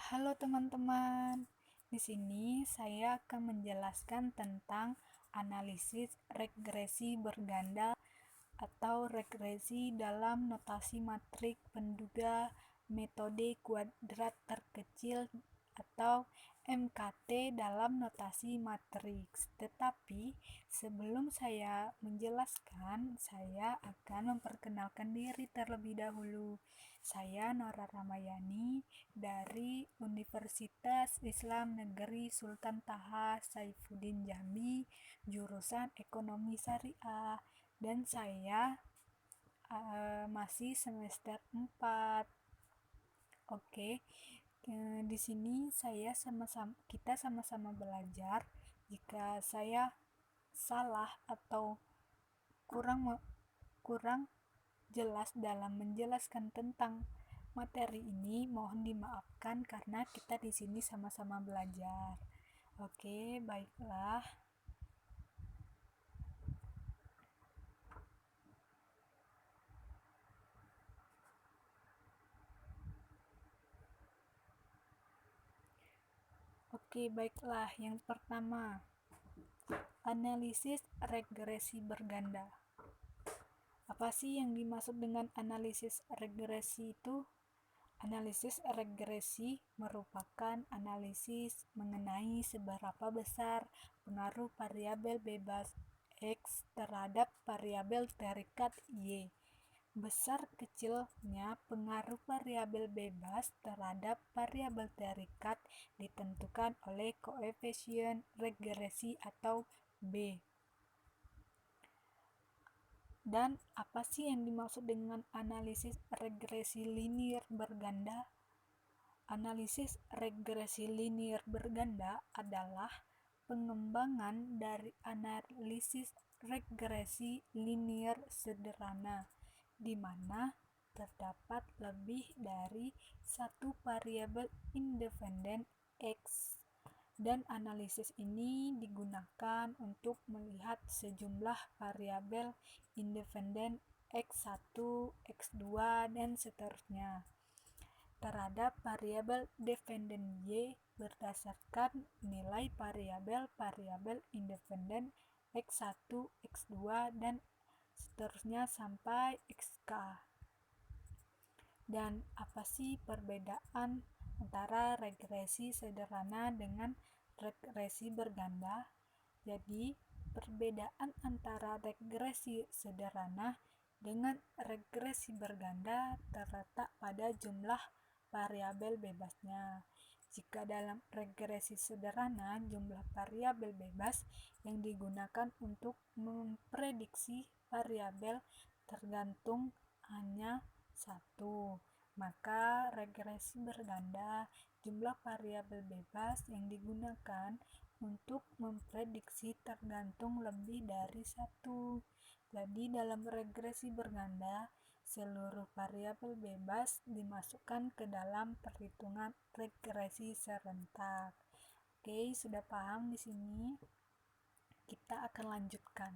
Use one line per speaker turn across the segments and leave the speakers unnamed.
Halo teman-teman, di sini saya akan menjelaskan tentang analisis regresi berganda atau regresi dalam notasi matrik penduga metode kuadrat terkecil atau MKT dalam notasi matriks. Tetapi sebelum saya menjelaskan, saya akan memperkenalkan diri terlebih dahulu. Saya Nora Ramayani dari Universitas Islam Negeri Sultan Taha Saifuddin Jambi, jurusan Ekonomi Syariah, dan saya masih semester 4. Oke, di sini kita sama-sama belajar. Jika saya salah atau kurang jelas dalam menjelaskan tentang materi ini, mohon dimaafkan karena kita di sini sama-sama belajar. Oke, baiklah. Oke, baiklah. Yang pertama, analisis regresi berganda. Apa sih yang dimaksud dengan analisis regresi itu? Analisis regresi merupakan analisis mengenai seberapa besar pengaruh variabel bebas X terhadap variabel terikat Y. Besar kecilnya pengaruh variabel bebas terhadap variabel terikat ditentukan oleh koefisien regresi atau B. Dan apa sih yang dimaksud dengan analisis regresi linier berganda? Analisis regresi linier berganda adalah pengembangan dari analisis regresi linier sederhana, di mana terdapat lebih dari satu variabel independen X, dan analisis ini digunakan untuk melihat sejumlah variabel independen X1, X2, dan seterusnya terhadap variabel dependen Y berdasarkan nilai variabel independen X1, X2, dan seterusnya sampai Xk. Dan apa sih perbedaan antara regresi sederhana dengan regresi berganda? Jadi, perbedaan antara regresi sederhana dengan regresi berganda terletak pada jumlah variabel bebasnya. Jika dalam regresi sederhana, jumlah variabel bebas yang digunakan untuk memprediksi variabel tergantung hanya satu. Maka regresi berganda, jumlah variabel bebas yang digunakan untuk memprediksi tergantung lebih dari satu. Jadi dalam regresi berganda, seluruh variabel bebas dimasukkan ke dalam perhitungan regresi serentak. Oke, sudah paham di sini? Kita akan lanjutkan.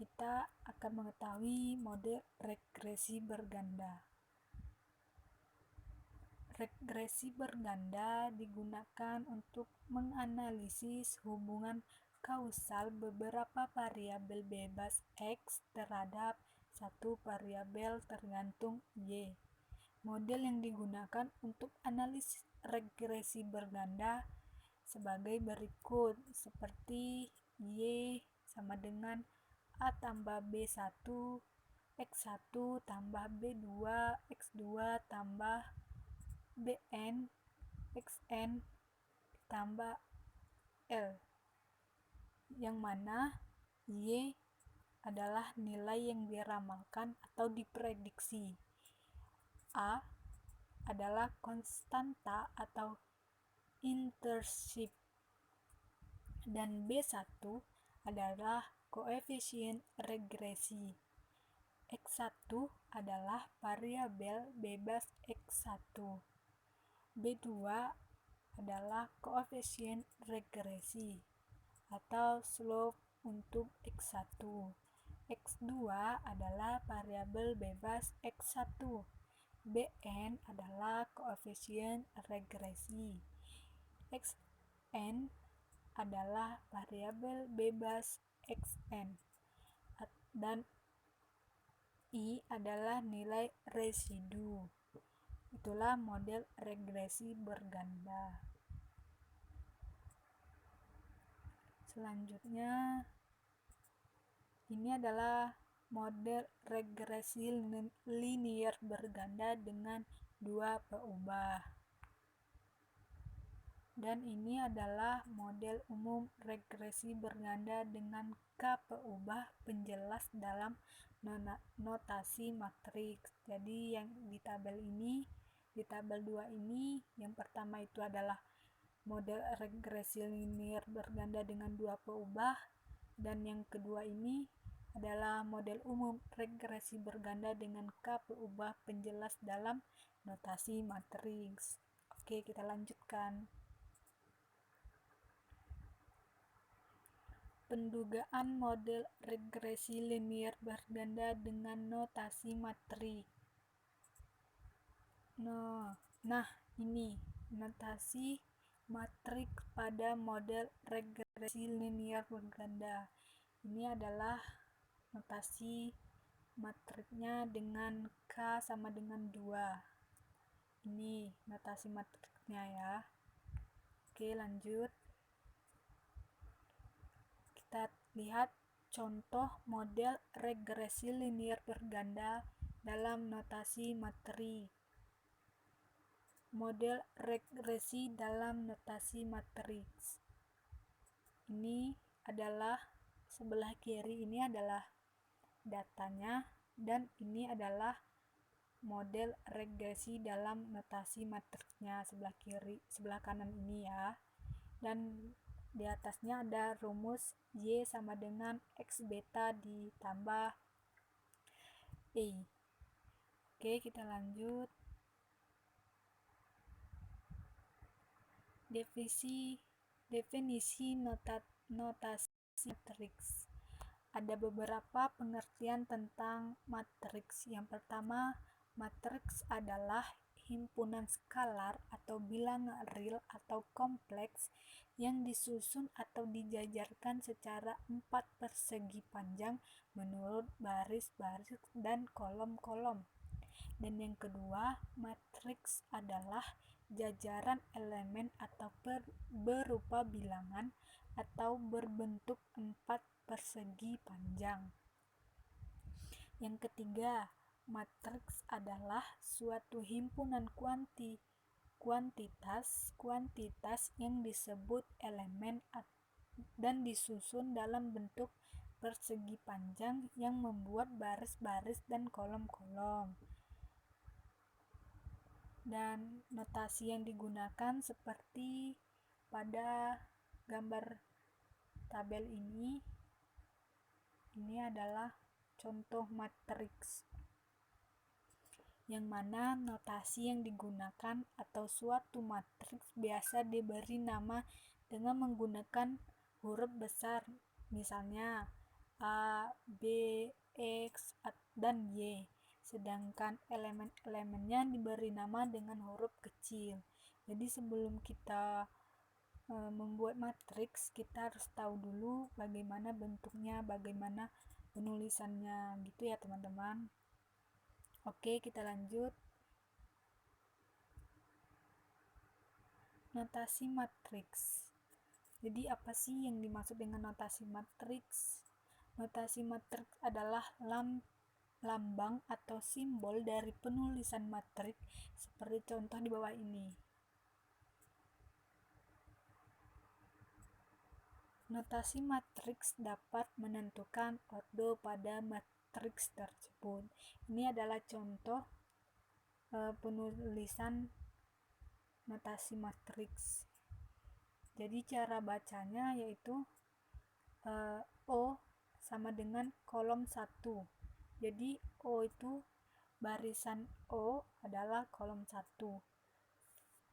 Kita akan mengetahui mode regresi berganda. Regresi berganda digunakan untuk menganalisis hubungan kausal beberapa variabel bebas X terhadap satu variabel tergantung Y. Model yang digunakan untuk analisis regresi berganda sebagai berikut, seperti Y sama dengan A tambah B1, X1 tambah B2, X2 tambah Bn, Xn tambah L, yang mana Y adalah nilai yang diramalkan atau diprediksi. A adalah konstanta atau intrinsic, dan B1 adalah koefisien regresi. X1 adalah variabel bebas X1. B2 adalah koefisien regresi atau slope untuk X1. X2 adalah variabel bebas X1. Bn adalah koefisien regresi. Xn adalah variabel bebas Xn. Dan I adalah nilai residu. Itulah model regresi berganda. Selanjutnya, ini adalah model regresi linier berganda dengan 2 peubah. Dan ini adalah model umum regresi berganda dengan K peubah penjelas dalam notasi matriks. Jadi yang di tabel 2 ini, yang pertama itu adalah model regresi linier berganda dengan 2 peubah, dan yang kedua ini adalah model umum regresi berganda dengan K peubah penjelas dalam notasi matriks. Oke, kita lanjutkan. Pendugaan model regresi linier berganda dengan notasi matriks. Nah, ini notasi matriks pada model regresi linier berganda. Ini adalah notasi matriksnya dengan K sama dengan 2. Ini notasi matriksnya ya. Oke, lanjut. Kita lihat contoh model regresi linier berganda dalam notasi matriks. Model regresi dalam notasi matriks. Ini adalah sebelah kiri ini adalah datanya, dan ini adalah model regresi dalam notasi matriksnya sebelah kanan ini ya. Dan di atasnya ada rumus Y sama dengan X beta ditambah E. Oke, kita lanjut. Definisi notasi matriks. Ada beberapa pengertian tentang matriks. Yang pertama, matriks adalah himpunan skalar atau bilangan real atau kompleks yang disusun atau dijajarkan secara 4 persegi panjang menurut baris-baris dan kolom-kolom. Dan yang kedua, matriks adalah jajaran elemen atau berupa bilangan atau berbentuk 4 persegi panjang. Yang ketiga, matriks adalah suatu himpunan kuantitas yang disebut elemen dan disusun dalam bentuk persegi panjang yang membuat baris-baris dan kolom-kolom. Dan notasi yang digunakan seperti pada gambar tabel ini adalah contoh matriks, yang mana notasi yang digunakan atau suatu matriks biasa diberi nama dengan menggunakan huruf besar, misalnya A, B, X, dan Y, sedangkan elemen-elemennya diberi nama dengan huruf kecil. Jadi sebelum kita membuat matriks, kita harus tahu dulu bagaimana bentuknya, bagaimana penulisannya, gitu ya teman-teman. Oke, kita lanjut. Notasi matriks. Jadi apa sih yang dimaksud dengan notasi matriks? Notasi matriks adalah lambang atau simbol dari penulisan matriks seperti contoh di bawah ini. Notasi matriks dapat menentukan ordo pada matriks tersebut. Ini adalah contoh penulisan notasi matriks. Jadi cara bacanya yaitu O sama dengan kolom 1. Jadi O itu barisan O adalah kolom 1.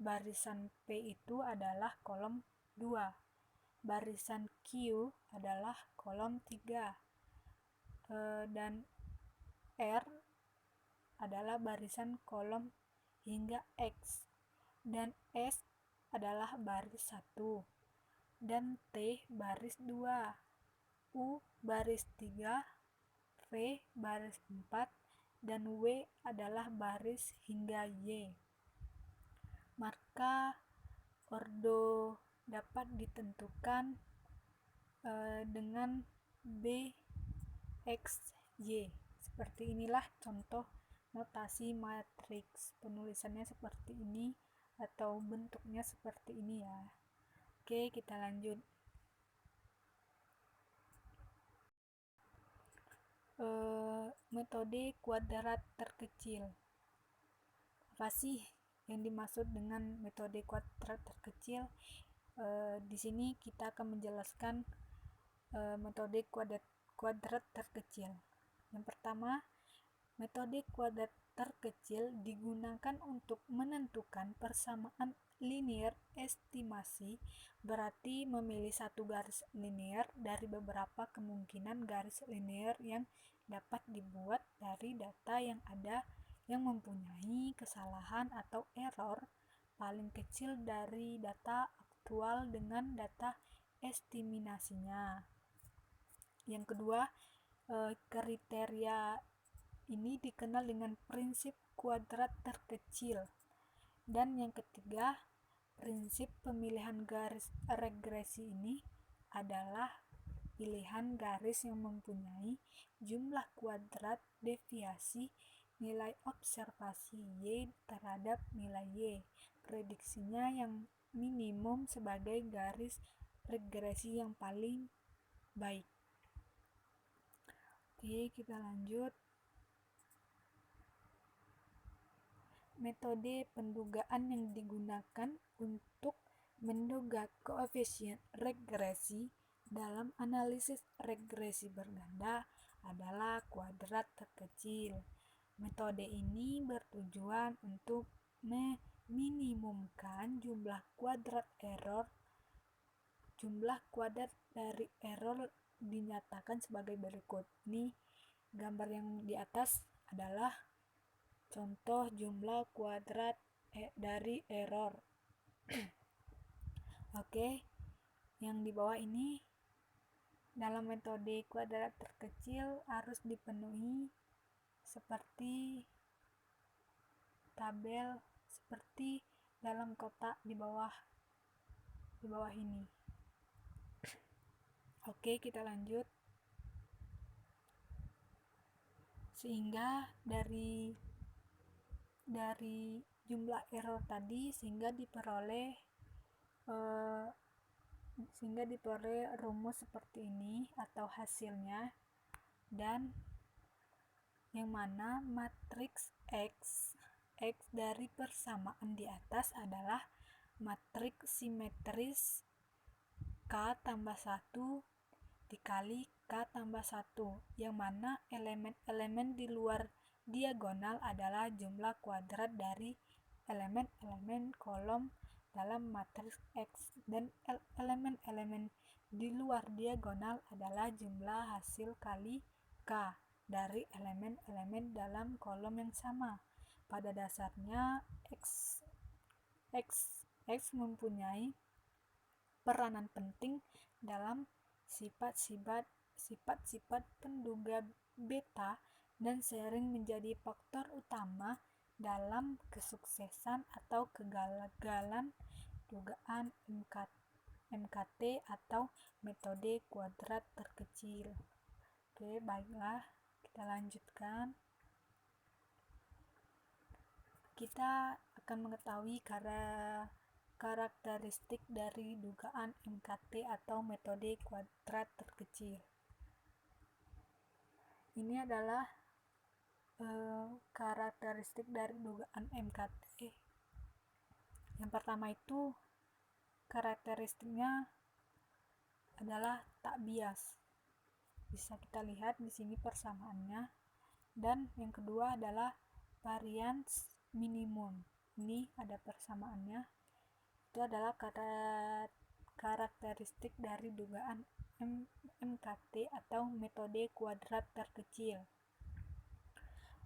Barisan P itu adalah kolom 2. Barisan Q adalah kolom 3. dan R adalah barisan kolom hingga X, dan S adalah baris 1, dan T baris 2, U baris 3, V baris 4, dan W adalah baris hingga Y. Maka ordo dapat ditentukan dengan B, X, Y. Seperti inilah contoh notasi matriks. Penulisannya seperti ini atau bentuknya seperti ini ya. Oke, kita lanjut. Metode kuadrat terkecil. Apa sih yang dimaksud dengan metode kuadrat terkecil? Di sini kita akan menjelaskan metode kuadrat terkecil. Yang pertama, metode kuadrat terkecil digunakan untuk menentukan persamaan linear estimasi, berarti memilih satu garis linear dari beberapa kemungkinan garis linear yang dapat dibuat dari data yang ada yang mempunyai kesalahan atau error paling kecil dari data aktual dengan data estimasinya. Yang kedua, kriteria ini dikenal dengan prinsip kuadrat terkecil. Dan yang ketiga, prinsip pemilihan garis regresi ini adalah pilihan garis yang mempunyai jumlah kuadrat deviasi nilai observasi Y terhadap nilai Y. Prediksinya yang minimum sebagai garis regresi yang paling baik. Oke, kita lanjut. Metode pendugaan yang digunakan untuk menduga koefisien regresi dalam analisis regresi berganda adalah kuadrat terkecil. Metode ini bertujuan untuk meminimumkan jumlah kuadrat error. Jumlah kuadrat dari error dinyatakan sebagai berikut. Ini gambar yang di atas adalah contoh jumlah kuadrat dari error. Oke, yang di bawah ini dalam metode kuadrat terkecil harus dipenuhi seperti tabel seperti dalam kotak di bawah ini. Oke, kita lanjut. Sehingga dari jumlah error tadi sehingga diperoleh rumus seperti ini atau hasilnya, dan yang mana matriks X dari persamaan di atas adalah matriks simetris K tambah 1 dikali K tambah 1, yang mana elemen-elemen di luar diagonal adalah jumlah kuadrat dari elemen-elemen kolom dalam matriks X, dan elemen-elemen di luar diagonal adalah jumlah hasil kali K dari elemen-elemen dalam kolom yang sama. Pada dasarnya X mempunyai peranan penting dalam sifat-sifat penduga beta dan sering menjadi faktor utama dalam kesuksesan atau kegagalan dugaan MKT atau metode kuadrat terkecil. Oke, baiklah, kita lanjutkan. Kita akan mengetahui karakteristik dari dugaan MKT atau metode kuadrat terkecil. Ini adalah karakteristik dari dugaan MKT. Yang pertama itu karakteristiknya adalah tak bias. Bisa kita lihat di sini persamaannya. Dan yang kedua adalah variance minimum. Ini ada persamaannya. Itu adalah karakteristik dari dugaan MKT atau metode kuadrat terkecil.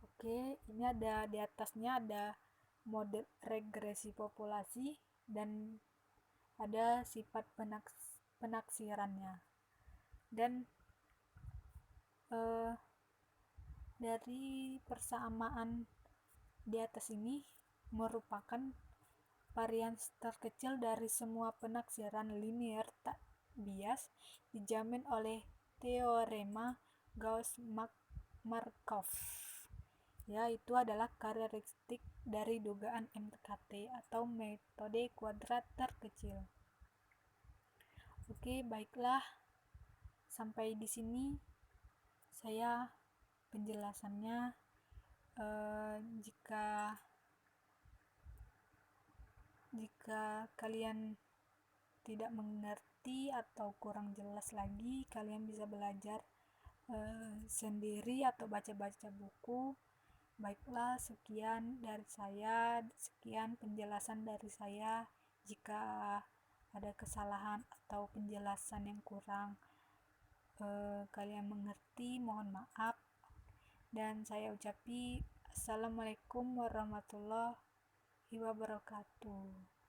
Oke, ini ada di atasnya ada model regresi populasi dan ada sifat penaksirannya. Dan dari persamaan di atas ini merupakan varian terkecil dari semua penaksiran linear tak bias dijamin oleh teorema Gauss-Markov. Ya, itu adalah karakteristik dari dugaan MKT atau metode kuadrat terkecil. Oke, baiklah. Sampai di sini saya penjelasannya. Jika kalian tidak mengerti atau kurang jelas lagi, kalian bisa belajar sendiri atau baca-baca buku. Baiklah, sekian dari saya, sekian penjelasan dari saya. Jika ada kesalahan atau penjelasan yang kurang kalian mengerti, mohon maaf. Dan saya ucapi Assalamualaikum warahmatullahi wabarakatuh.